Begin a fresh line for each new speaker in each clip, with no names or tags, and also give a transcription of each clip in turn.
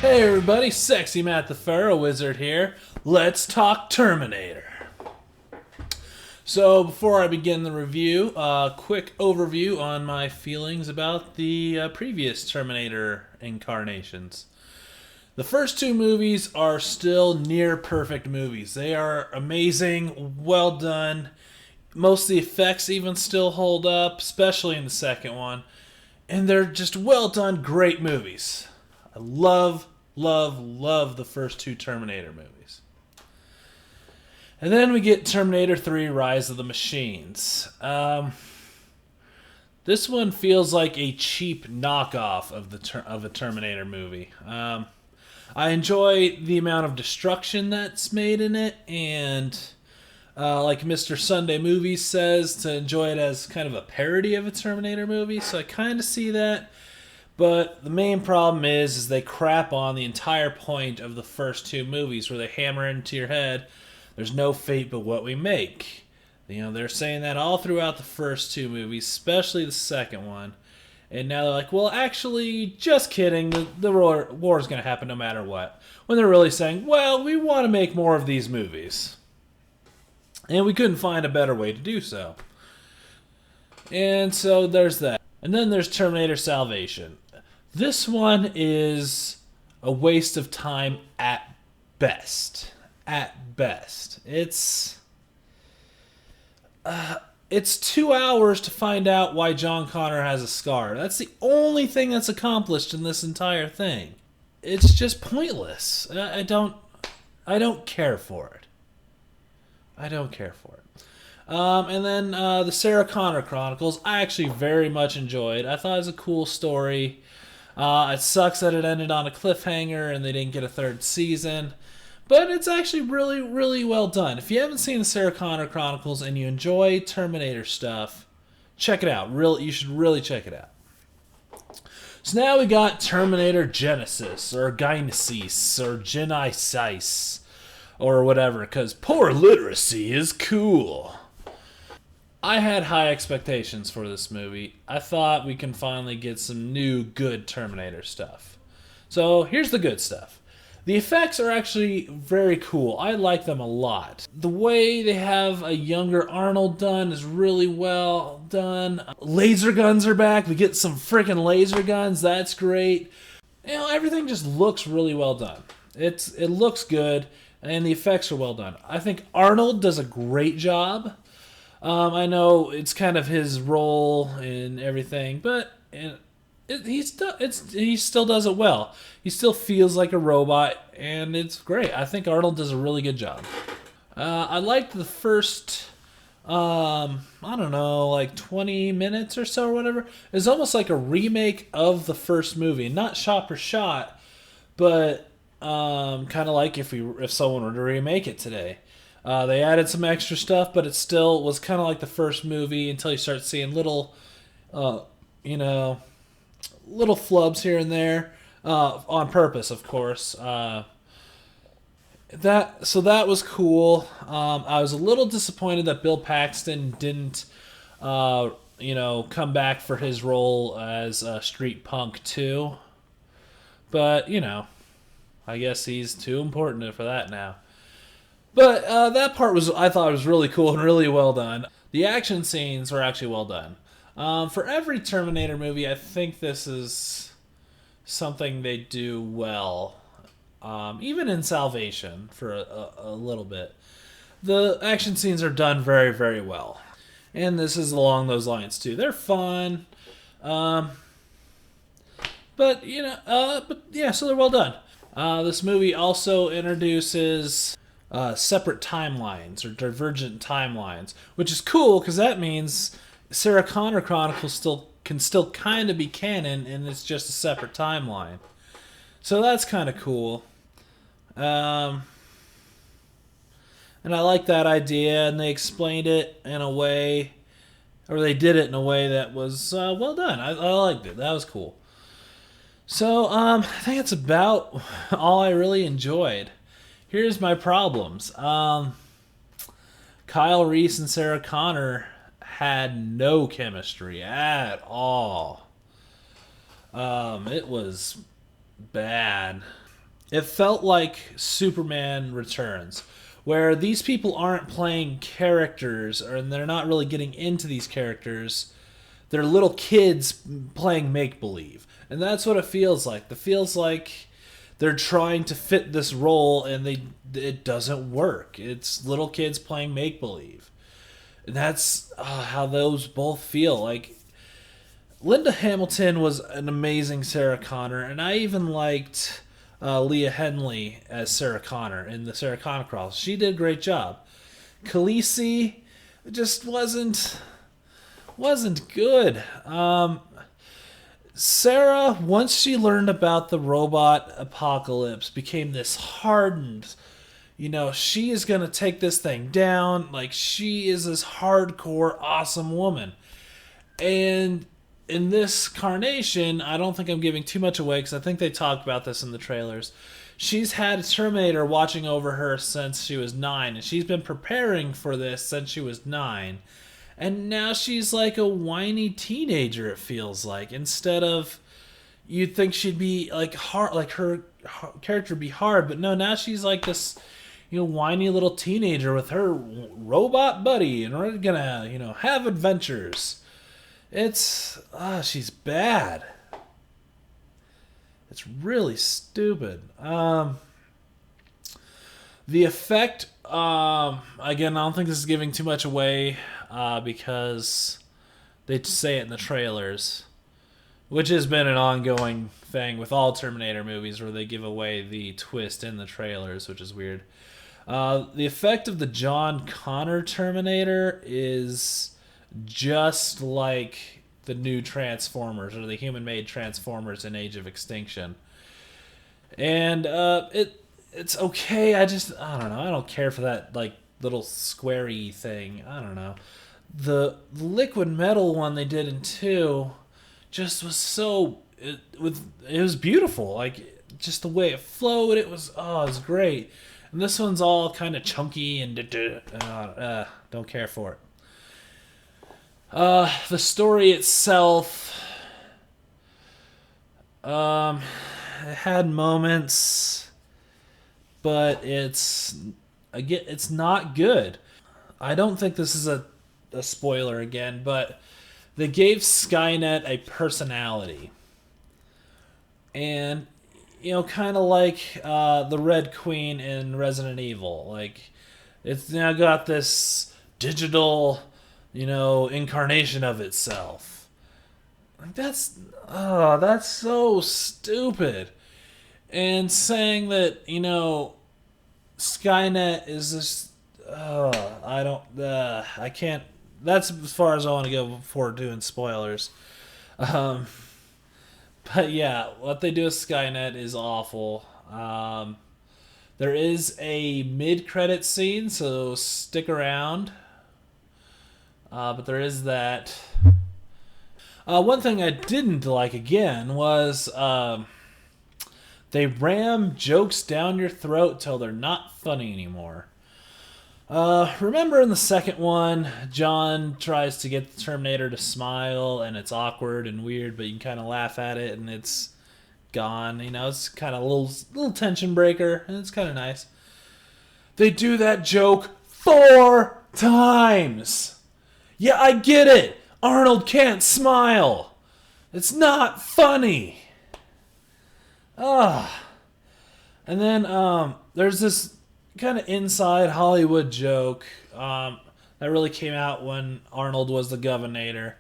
Hey everybody, Sexy Matt the Pharaoh Wizard here. Let's talk Terminator. So before I begin the review, a quick overview on my feelings about the previous Terminator incarnations. The first two movies are still near perfect movies. They are amazing, well done. Most of the effects even still hold up, especially in the second one. And they're just well done, great movies. I love the first two Terminator movies. And then we get Terminator 3 Rise of the Machines. This one feels like a cheap knockoff of a Terminator movie. I enjoy the amount of destruction that's made in it, and like Mr. Sunday Movies says, to enjoy it as kind of a parody of a Terminator movie, so I kind of see that. But the main problem is they crap on the entire point of the first two movies, where they hammer into your head, there's no fate but what we make. They're saying that all throughout the first two movies, especially the second one. And now they're like, well, actually, just kidding, the war is going to happen no matter what. When they're really saying, well, we want to make more of these movies. And we couldn't find a better way to do so. And so there's that. And then there's Terminator Salvation. This one is a waste of time at best. At best. It's 2 hours to find out why John Connor has a scar. That's the only thing that's accomplished in this entire thing. It's just pointless. I don't care for it. I don't care for it. And then the Sarah Connor Chronicles, I actually very much enjoyed. I thought it was a cool story. It sucks that it ended on a cliffhanger and they didn't get a third season. But it's actually really, really well done. If you haven't seen the Sarah Connor Chronicles and you enjoy Terminator stuff, check it out. You should really check it out. So now we got Terminator Genisys, or Genisys, or Genisys, or whatever, because poor literacy is cool. I had high expectations for this movie. I thought we can finally get some new good Terminator stuff. So here's the good stuff. The effects are actually very cool. I like them a lot. The way they have a younger Arnold done is really well done. Laser guns are back. We get some freaking laser guns. That's great. Everything just looks really well done. It looks good, and the effects are well done. I think Arnold does a great job. I know it's kind of his role and everything, but he still does it well. He still feels like a robot, and it's great. I think Arnold does a really good job. I liked the first, I don't know, like 20 minutes or so or whatever. It's almost like a remake of the first movie. Not shot for shot, but kind of like if someone were to remake it today. They added some extra stuff, but it still was kind of like the first movie until you start seeing little flubs here and there, on purpose, of course. That was cool. I was a little disappointed that Bill Paxton didn't, come back for his role as Street Punk 2. But I guess he's too important for that now. But that part I thought was really cool and really well done. The action scenes were actually well done. For every Terminator movie, I think this is something they do well. Even in Salvation, for a little bit. The action scenes are done very, very well. And this is along those lines, too. They're fun. So they're well done. This movie also introduces separate timelines, or divergent timelines, which is cool because that means Sarah Connor Chronicles can still kind of be canon, and it's just a separate timeline. So that's kind of cool. And I like that idea, and they explained it in a way, or they did it in a way that was well done. I liked it. That was cool. So I think that's about all I really enjoyed. Here's my problems. Kyle Reese and Sarah Connor had no chemistry at all. It was bad. It felt like Superman Returns, where these people aren't playing characters, or they're not really getting into these characters. They're little kids playing make believe, and that's what it feels like. It feels like they're trying to fit this role, and it doesn't work. It's little kids playing make believe, and that's how those both feel. Like Linda Hamilton was an amazing Sarah Connor, and I even liked Leah Henley as Sarah Connor in the Sarah Connor Chronicles. She did a great job. Khaleesi just wasn't good. Sarah, once she learned about the robot apocalypse, became this hardened. She is gonna take this thing down. Like, she is this hardcore, awesome woman, and in this carnation, I don't think I'm giving too much away because I think they talked about this in the trailers. She's had a Terminator watching over her since she was 9, and she's been preparing for this since she was 9. And now she's like a whiny teenager, it feels like. Instead of, you'd think she'd be like hard, like her character would be hard, but no, now she's like this, whiny little teenager with her robot buddy, and we're gonna, have adventures. She's bad. It's really stupid. The effect, again, I don't think this is giving too much away, because they say it in the trailers, which has been an ongoing thing with all Terminator movies where they give away the twist in the trailers, which is weird. The effect of the John Connor Terminator is just like the new Transformers, or the human-made Transformers in Age of Extinction. And it's okay. I don't know. I don't care for that like little squarey thing. I don't know. The liquid metal one they did in 2 just was it was beautiful. Like, just the way it flowed, it was great. And this one's all kind of chunky and don't care for it. The story itself, it had moments, but it's not good. I don't think this is a spoiler again, but they gave Skynet a personality. And, kind of like the Red Queen in Resident Evil. Like, it's now got this digital, incarnation of itself. Like, that's so stupid. And saying that, Skynet is this, I can't, that's as far as I want to go before doing spoilers. But yeah, what they do with Skynet is awful. There is a mid-credit scene, so stick around. But there is that. One thing I didn't like again was they ram jokes down your throat till they're not funny anymore. Remember in the second one, John tries to get the Terminator to smile, and it's awkward and weird, but you can kind of laugh at it, and it's gone. It's kind of a little tension breaker, and it's kind of nice. They do that joke 4 times. Yeah, I get it. Arnold can't smile. It's not funny. And then there's this kind of inside Hollywood joke that really came out when Arnold was the governor,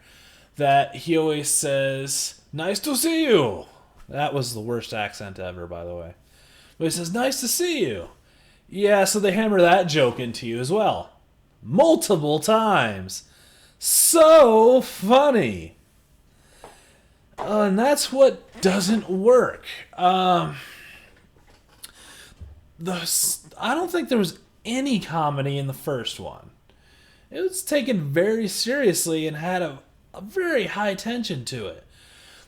that he always says, "Nice to see you." That was the worst accent ever, by the way. But he says, "Nice to see you." Yeah, so they hammer that joke into you as well. Multiple times. So funny. And that's what doesn't work. I don't think there was any comedy in the first one. It was taken very seriously and had a very high tension to it.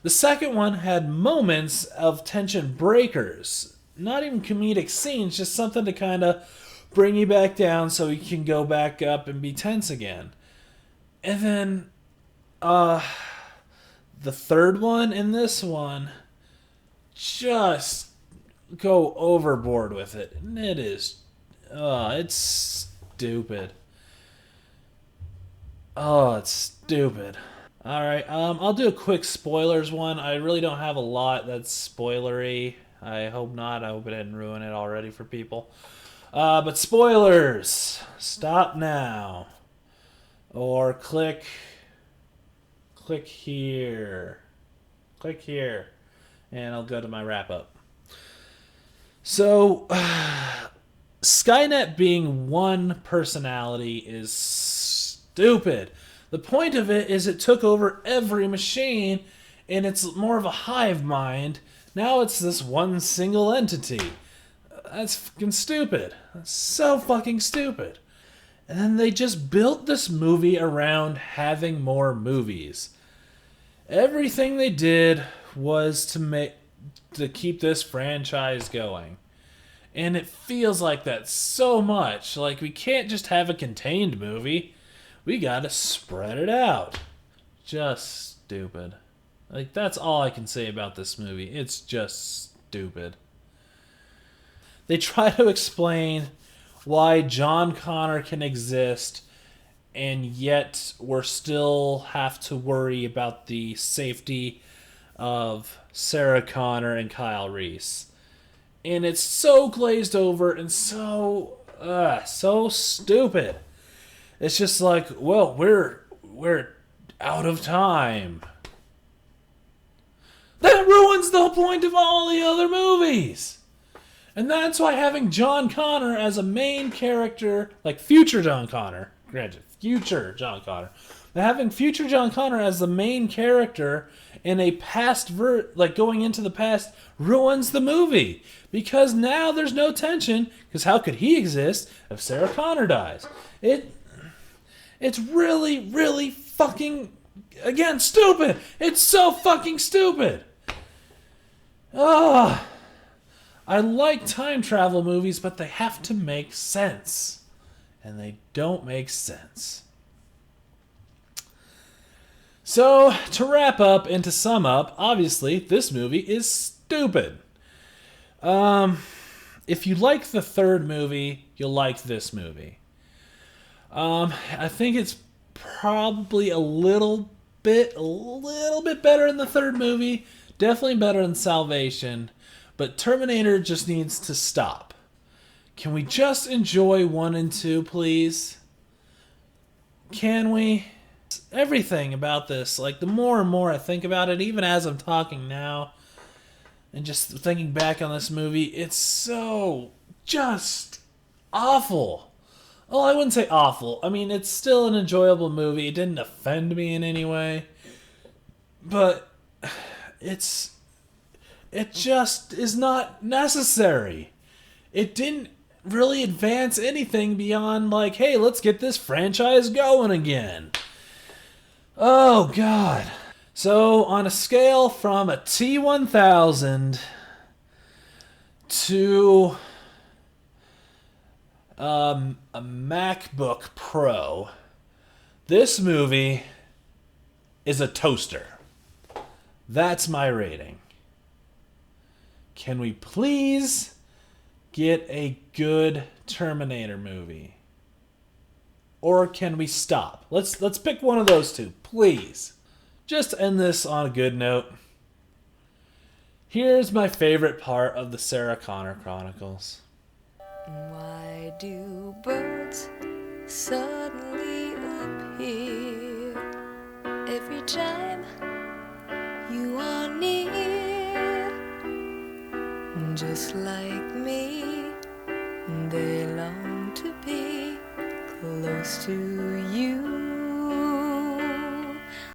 The second one had moments of tension breakers. Not even comedic scenes, just something to kind of bring you back down so you can go back up and be tense again. And then the third one and this one just go overboard with it. And it is, it's stupid. Oh, it's stupid. All right, I'll do a quick spoilers one. I really don't have a lot that's spoilery. I hope not. I hope it didn't ruin it already for people. But spoilers. Stop now. Or click here. Click here. And I'll go to my wrap up. So, Skynet being one personality is stupid. The point of it is it took over every machine, and it's more of a hive mind. Now it's this one single entity. That's fucking stupid. That's so fucking stupid. And then they just built this movie around having more movies. Everything they did was to keep this franchise going. And it feels like that so much. Like, we can't just have a contained movie. We gotta spread it out. Just stupid. Like, that's all I can say about this movie. It's just stupid. They try to explain why John Connor can exist, and yet we're still have to worry about the safety of Sarah Connor and Kyle Reese. And it's so glazed over and so stupid. It's just like, well, we're out of time. That ruins the point of all the other movies. And that's why having John Connor as a main character, like future John Connor, granted, future John Connor, but having future John Connor as the main character in a past like going into the past ruins the movie. Because now there's no tension, because how could he exist if Sarah Connor dies? It's really, really fucking, again, stupid. It's so fucking stupid. Ah. I like time travel movies, but they have to make sense. And they don't make sense. So, to wrap up and to sum up, obviously, this movie is stupid. If you like the third movie, you'll like this movie. I think it's probably a little bit better in the third movie. Definitely better than Salvation. But Terminator just needs to stop. Can we just enjoy 1 and 2, please? Can we? Everything about this, like, the more and more I think about it, even as I'm talking now, and just thinking back on this movie, it's so just awful. Well, I wouldn't say awful. I mean, it's still an enjoyable movie. It didn't offend me in any way. But it just is not necessary. It didn't really advance anything beyond, like, hey, let's get this franchise going again. Oh, God. So, on a scale from a T1000 to a MacBook Pro, this movie is a toaster. That's my rating. Can we please get a good Terminator movie? Or can we stop? Let's pick one of those two, please. Just to end this on a good note. Here's my favorite part of the Sarah Connor Chronicles.
Why do birds suddenly appear every time you are near? Just like me, they long to be close to you.